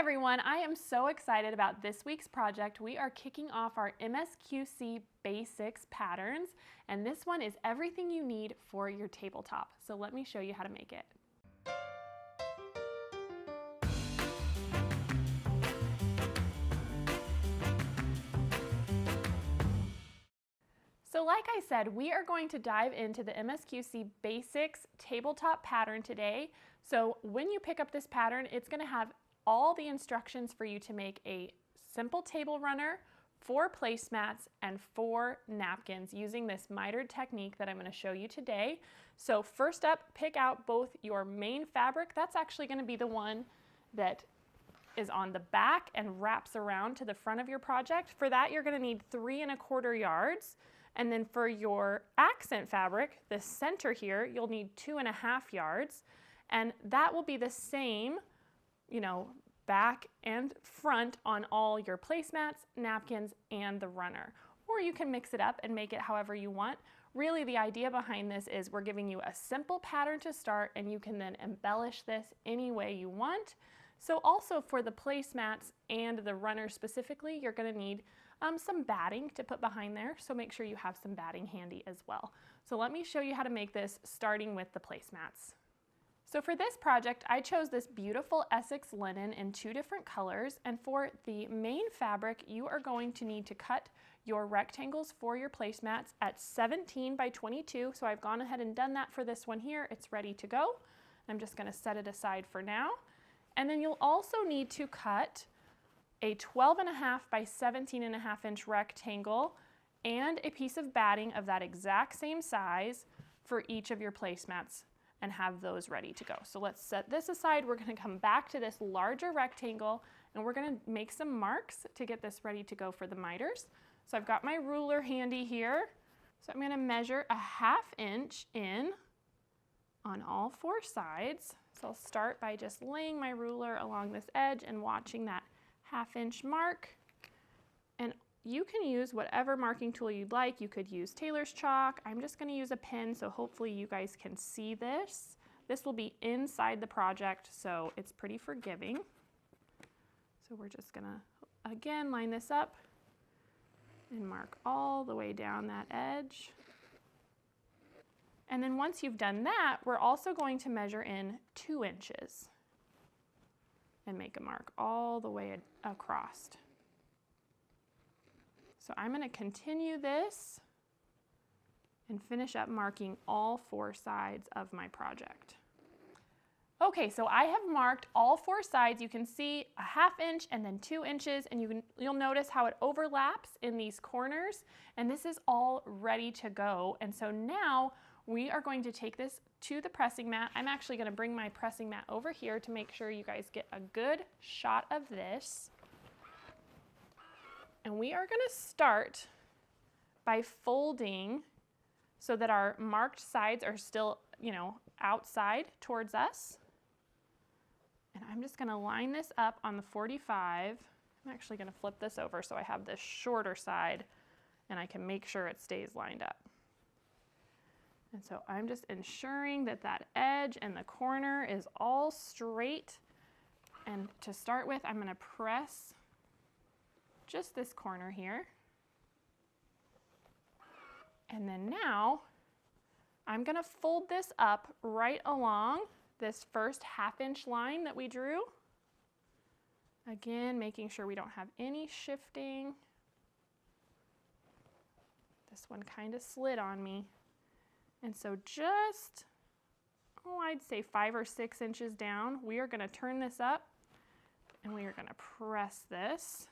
everyone, I am so excited about this week's project. We are kicking off our MSQC Basics patterns, and this one is everything you need for your tabletop. So let me show you how to make it. So like I said, we are going to dive into the MSQC Basics tabletop pattern today. So when you pick up this pattern, it's going to have all the instructions for you to make a simple table runner, 4 placemats, and 4 napkins using this mitered technique that I'm going to show you today. So first up, pick out both your main fabric. That's actually going to be the one that is on the back and wraps around to the front of your project. For that, you're going to need 3 1/4 yards. And then for your accent fabric, the center here, you'll need 2 1/2 yards. And that will be the same, back and front on all your placemats, napkins, and the runner. Or you can mix it up and make it however you want. Really, the idea behind this is we're giving you a simple pattern to start, and you can then embellish this any way you want. So also for the placemats and the runner specifically, you're going to need some batting to put behind there, so make sure you have some batting handy as well. So let me show you how to make this, starting with the placemats. So for this project, I chose this beautiful Essex linen in 2 different colors, and for the main fabric, you are going to need to cut your rectangles for your placemats at 17 by 22, so I've gone ahead and done that for this one here. It's ready to go. I'm just going to set it aside for now. And then you'll also need to cut a 12 1/2 by 17 1/2 inch rectangle and a piece of batting of that exact same size for each of your placemats and have those ready to go. So let's set this aside. We're going to come back to this larger rectangle and we're going to make some marks to get this ready to go for the miters. So I've got my ruler handy here. So I'm going to measure a 1/2 inch in on all 4 sides. So I'll start by just laying my ruler along this edge and watching that 1/2 inch mark. And you can use whatever marking tool you'd like. You could use tailor's chalk. I'm just going to use a pen, so hopefully you guys can see this. This will be inside the project, so it's pretty forgiving. So we're just going to, again, line this up and mark all the way down that edge. And then once you've done that, we're also going to measure in 2 inches and make a mark all the way across. So I'm going to continue this and finish up marking all 4 sides of my project. Okay, so I have marked all 4 sides. You can see a 1/2 inch and then 2 inches, and you'll notice how it overlaps in these corners, and this is all ready to go. And so now we are going to take this to the pressing mat. I'm actually going to bring my pressing mat over here to make sure you guys get a good shot of this. And we are going to start by folding so that our marked sides are still, outside towards us. And I'm just going to line this up on the 45. I'm actually going to flip this over so I have this shorter side and I can make sure it stays lined up. And so I'm just ensuring that that edge and the corner is all straight. And to start with, I'm going to press just this corner here. And then now I'm going to fold this up right along this first 1/2 inch line that we drew. Again, making sure we don't have any shifting. This one kind of slid on me. And so just, I'd say 5 or 6 inches down, we are going to turn this up and we are going to press this.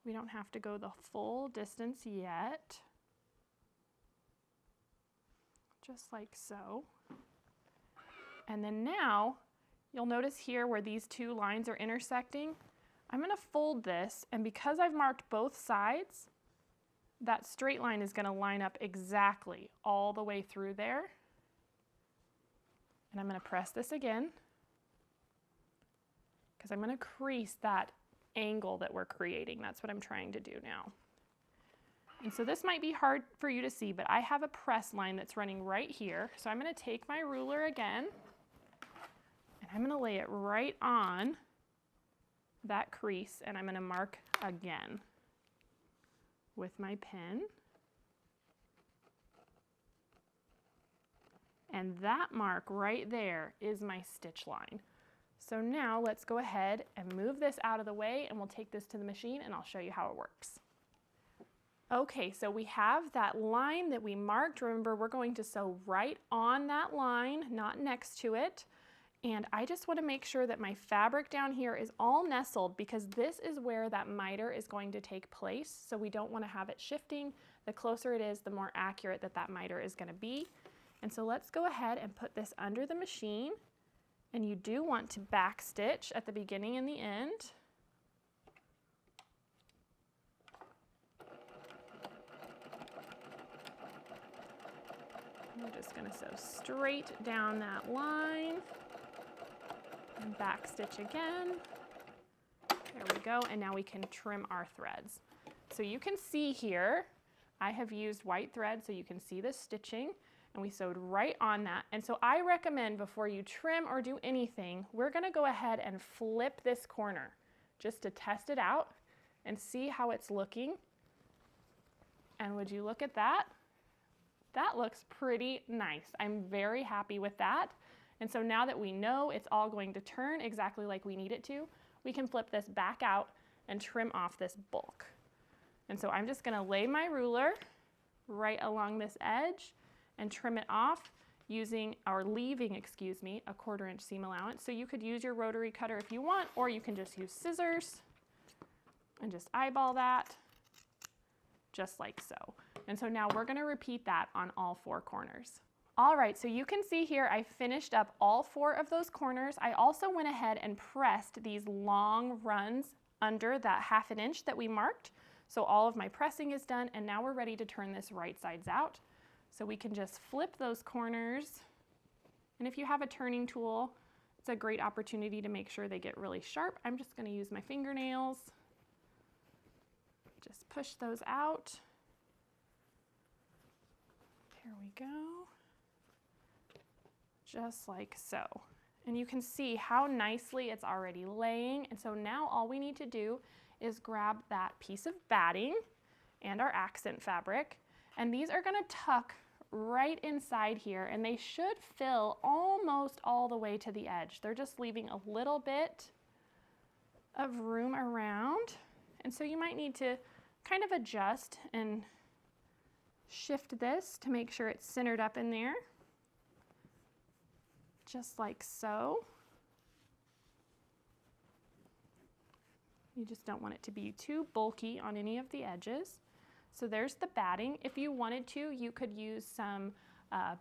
We don't have to go the full distance yet. Just like so. And then now, you'll notice here where these 2 lines are intersecting, I'm going to fold this, and because I've marked both sides, that straight line is going to line up exactly all the way through there. And I'm going to press this again because I'm going to crease that angle that we're creating. That's what I'm trying to do now. And so this might be hard for you to see, but I have a press line that's running right here. So I'm going to take my ruler again, and I'm going to lay it right on that crease, and I'm going to mark again with my pen. And that mark right there is my stitch line. So now let's go ahead and move this out of the way, and we'll take this to the machine and I'll show you how it works. Okay, so we have that line that we marked. Remember, we're going to sew right on that line, not next to it. And I just want to make sure that my fabric down here is all nestled, because this is where that miter is going to take place. So we don't want to have it shifting. The closer it is, the more accurate that miter is going to be. And so let's go ahead and put this under the machine. And you do want to back stitch at the beginning and the end. We're just going to sew straight down that line and back stitch again. There we go, and now we can trim our threads. So you can see here, I have used white thread so you can see the stitching, and we sewed right on that. And so I recommend before you trim or do anything, we're going to go ahead and flip this corner just to test it out and see how it's looking. And would you look at that? That looks pretty nice. I'm very happy with that. And so now that we know it's all going to turn exactly like we need it to, we can flip this back out and trim off this bulk. And so I'm just going to lay my ruler right along this edge and trim it off using, or leaving, excuse me, a 1/4 inch seam allowance. So you could use your rotary cutter if you want, or you can just use scissors and just eyeball that, just like so. And so now we're going to repeat that on all 4 corners. All right, so you can see here I finished up all 4 of those corners. I also went ahead and pressed these long runs under that 1/2 inch that we marked. So all of my pressing is done, and now we're ready to turn this right sides out. So we can just flip those corners. And if you have a turning tool, it's a great opportunity to make sure they get really sharp. I'm just going to use my fingernails. Just push those out. There we go. Just like so. And you can see how nicely it's already laying. And so now all we need to do is grab that piece of batting and our accent fabric. And these are going to tuck right inside here, and they should fill almost all the way to the edge. They're just leaving a little bit of room around. And so you might need to kind of adjust and shift this to make sure it's centered up in there. Just like so. You just don't want it to be too bulky on any of the edges. So there's the batting. If you wanted to, you could use some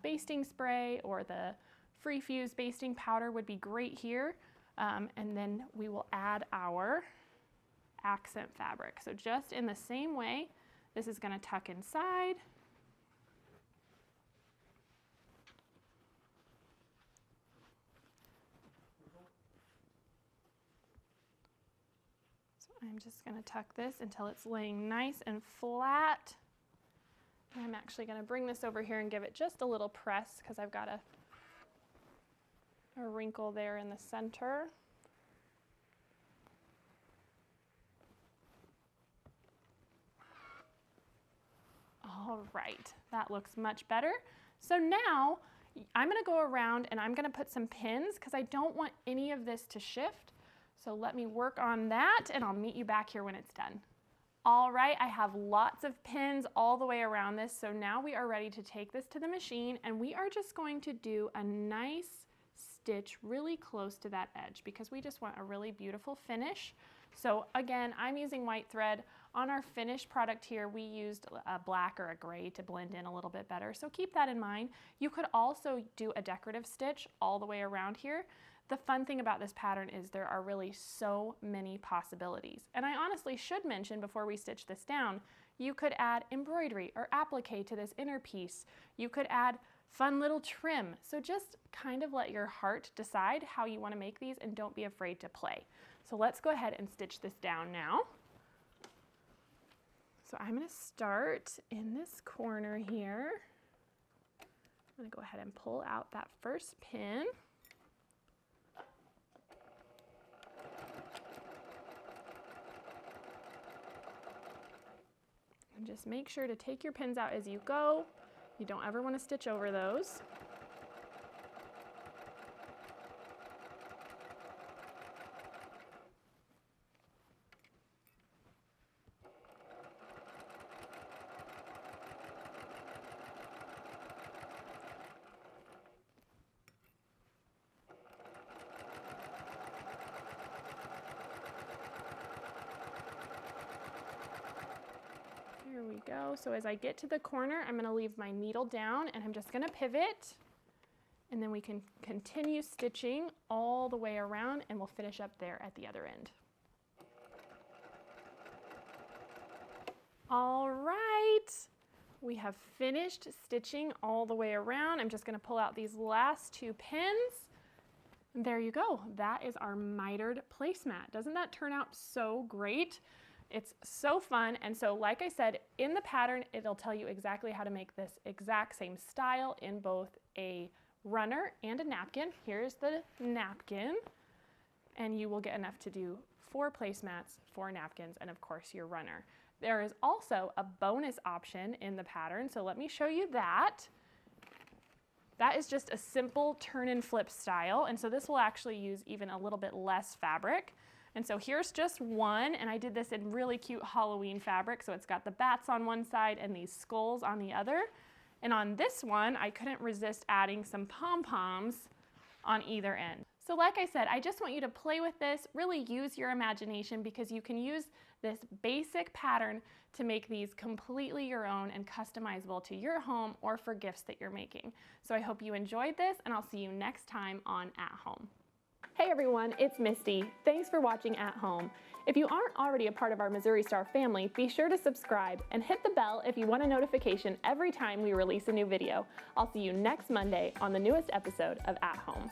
basting spray, or the Free Fuse basting powder would be great here. And then we will add our accent fabric. So just in the same way, this is going to tuck inside. I'm just going to tuck this until it's laying nice and flat. And I'm actually going to bring this over here and give it just a little press, because I've got a wrinkle there in the center. All right, that looks much better. So now I'm going to go around and I'm going to put some pins, because I don't want any of this to shift. So let me work on that, and I'll meet you back here when it's done. All right, I have lots of pins all the way around this, so now we are ready to take this to the machine, and we are just going to do a nice stitch really close to that edge, because we just want a really beautiful finish. So again, I'm using white thread. On our finished product here, we used a black or a gray to blend in a little bit better, so keep that in mind. You could also do a decorative stitch all the way around here. The fun thing about this pattern is there are really so many possibilities. And I honestly should mention before we stitch this down, you could add embroidery or applique to this inner piece. You could add fun little trim. So just kind of let your heart decide how you want to make these, and don't be afraid to play. So let's go ahead and stitch this down now. So I'm going to start in this corner here. I'm going to go ahead and pull out that first pin. And just make sure to take your pins out as you go. You don't ever want to stitch over those. There we go. So as I get to the corner, I'm going to leave my needle down and I'm just going to pivot, and then we can continue stitching all the way around and we'll finish up there at the other end. All right, we have finished stitching all the way around. I'm just going to pull out these last 2 pins. And there you go. That is our mitered placemat. Doesn't that turn out so great? It's so fun. And so like I said, in the pattern, it'll tell you exactly how to make this exact same style in both a runner and a napkin. Here's the napkin, and you will get enough to do 4 placemats, 4 napkins, and of course your runner. There is also a bonus option in the pattern, so let me show you that. That is just a simple turn and flip style, and so this will actually use even a little bit less fabric. And so here's just one, and I did this in really cute Halloween fabric, so it's got the bats on one side and these skulls on the other. And on this one, I couldn't resist adding some pom-poms on either end. So like I said, I just want you to play with this, really use your imagination, because you can use this basic pattern to make these completely your own and customizable to your home or for gifts that you're making. So I hope you enjoyed this, and I'll see you next time on At Home. Hey everyone, it's Misty. Thanks for watching At Home. If you aren't already a part of our Missouri Star family, be sure to subscribe and hit the bell if you want a notification every time we release a new video. I'll see you next Monday on the newest episode of At Home.